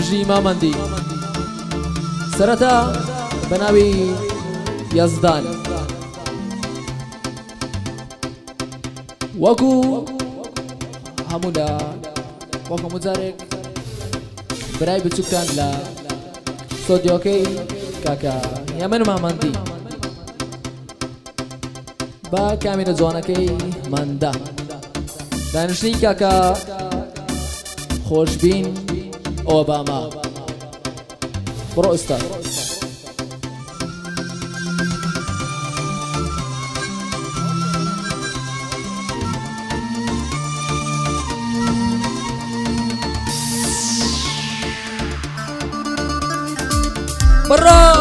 بژی مامەندی سەرەتا بەناوی یەزدان وەکو هەموو جارێک برای بچووکتان لە سۆدیۆکەی کاکە یەمن مامەندی با کامێرە جوانەکەی ماندا دانیشتنی کاکە خۆشبین ئۆباما بڕۆ ئوستاد برا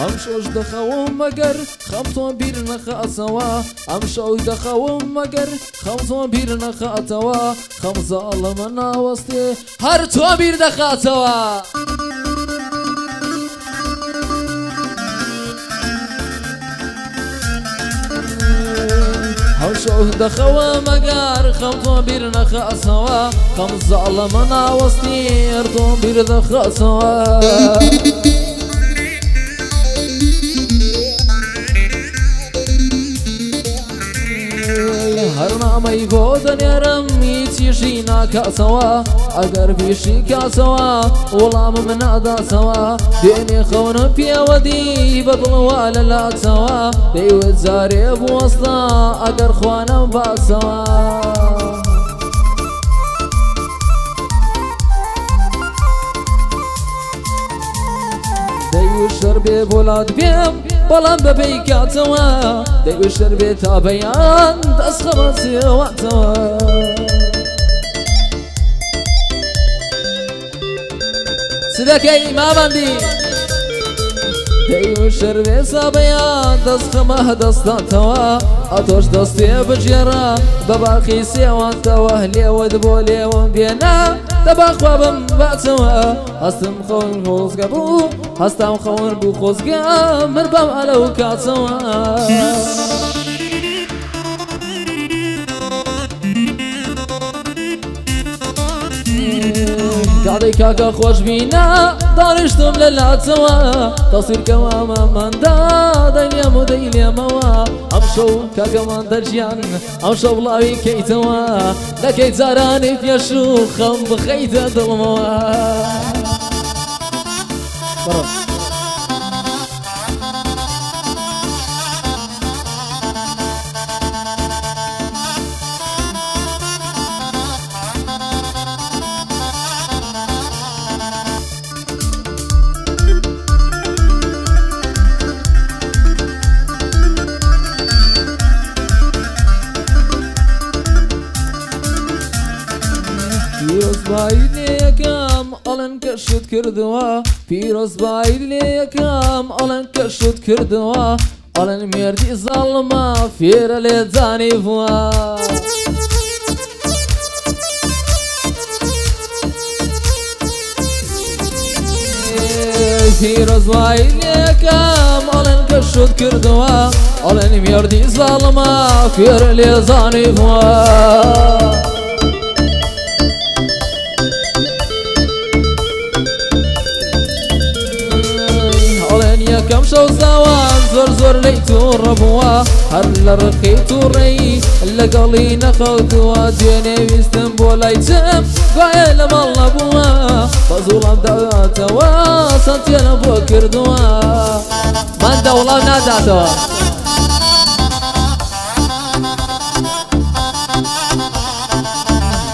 هم شوش دخوم مگر خمسون بیر نخاتوا هم شوش دخوم مگر خمسون بیر نخاتوا خمسة الله منا وسطي هر تو بیر دخاتوا هم شوش دخوم مگر خمسون بیر نخاتوا خمسة الله منا وسطي هر تو بیر دخاتوا هر نامەی بۆ دەنێرم هیچیشی ناکاتەوە ئەگەر پیشی کاتەوە وەڵامم ناداتەوە دێنێ خەونە پێوەدی بەدڵوا لە لاتەوە دەیوت جارێ بوەستە ئەگەر خوانم باسەوە دەیوت شەر بێ بۆلات بێم بەڵام بەبێی کاتەوە دەیوت شەر بێ تا بەیان دەست خەبەتێواتەوە چ دەکەی مامەندی دەیوت شەر بێ تا بەیان دەست خەمە دەستاتەوە ئەتۆش دەستێ بژێڕە بە باقی سێوانتەوە لێوت بۆ لێوم بێنە دەباخوا بم باتەوە هەستم خەون خۆزگە بوو هەستام خەون بوو خۆزگە من بەم ئەلە و کاتەوە کاڵی کاکە خۆشبینە دانیشتم لە لاتەوە تەسیرکەوە مامەندا دەیلێم و دەیلێمەوە ئەم شەو کاکەمان دەرژیان ئەم شەو بڵاوی کەیتەوە نەکەی جارانی پێش و خەم بخەیتە دڵمەوە پیرۆزبایی یەکەم ئەڵێن کە شت کردووە پیرۆزبایی یەکەم ئەڵێن کە شت کردووە ئەڵێن مێردی زاڵمە فێرە لێجانی بووە پیرۆزبایی یەکەم ئەڵێن کە شت کردووە ئەڵێن مێردی زاڵمە فێرە لێجانی بووە یەکەم شەو زاوان زۆر لەی تووڕەبووە هەر لە ڕقی تووڕێی لەگەڵی نەخەوتووە دوێنێ ویستم بۆ لای چم گوایە لە ماڵ نەبووە بە زوڵام داواتەوە سەنتێنە بۆ کردووە من دەوڵام ناداتەوە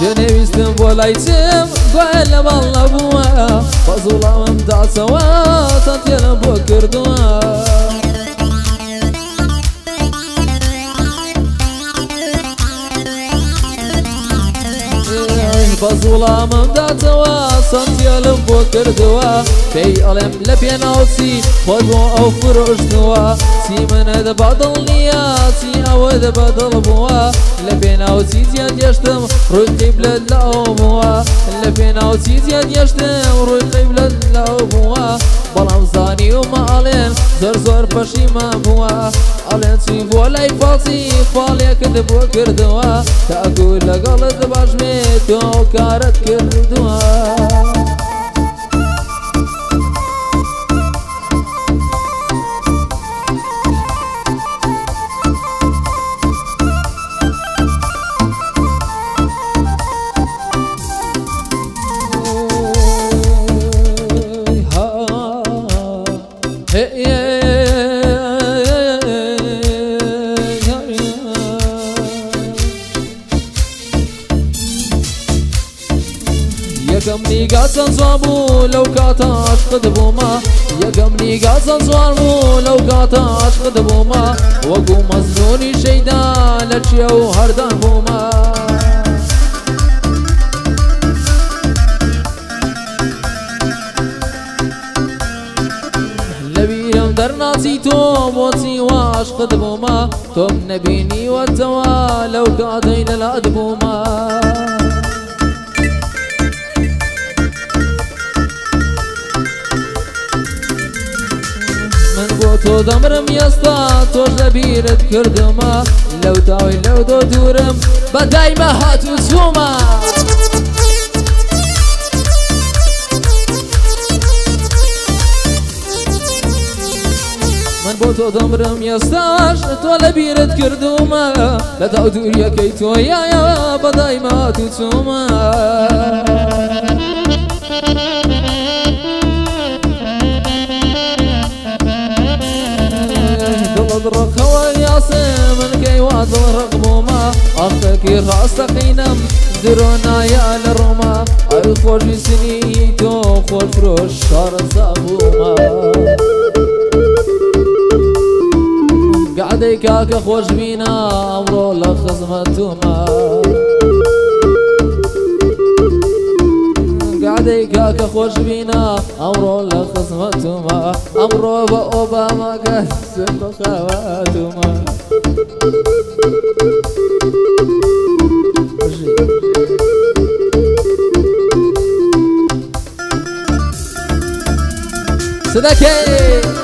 دوێنێ ویستم بۆ لای چم گوایە لە ماڵ نەبووە بە زوڵامم داتەوە سەنتێنە بۆ کردووە بزولا من داتوا سنتيالم بو كردوا في ألم لبيناوسي خذوا أو فرشتوا سي من هذا بدل نياتي أو هذا بدل بوا لبيناوسي زياد يشتم روي قبلة لأبوا لبيناوسي زياد يشتم روي قبلة لأبوا بلام زاني وما ألين زر زر بشي ما بوا ألين سيفو لاي فالسي فاليا كذب وكردوا تأقول لقلت باشميت وكارت كردوا يقمني قاسن صابو لو كاتا عشق دبوما يقمني قاسن صابو لو كاتا عشق دبوما وقو مزنوني شيدا لتشيو هردان بوما لبيرم در ناسي تو موتي وعشق دبوما توم نبيني وتوا لو كاتين الأدبوما تو دمرم يستا توش لبيرت كردما لو تاوي لو دو دورم بداي ما هاتو سوما من بو تو دمرم يستاش تو لبيرت كردما لا تاو دور يا كيتو يا بداي ما هاتو سوما اضرق والياسم من كي واضرق بوما اختكي راس قينم درونا يا الروما اي خوش سنيتو خوش روش شار صابوما قعدي كاك خوش بينا امرو لخزمتوما قعدي كاك خوش بينا امرو لخزمتوما امرو باوباما قسم خواتوما صدقي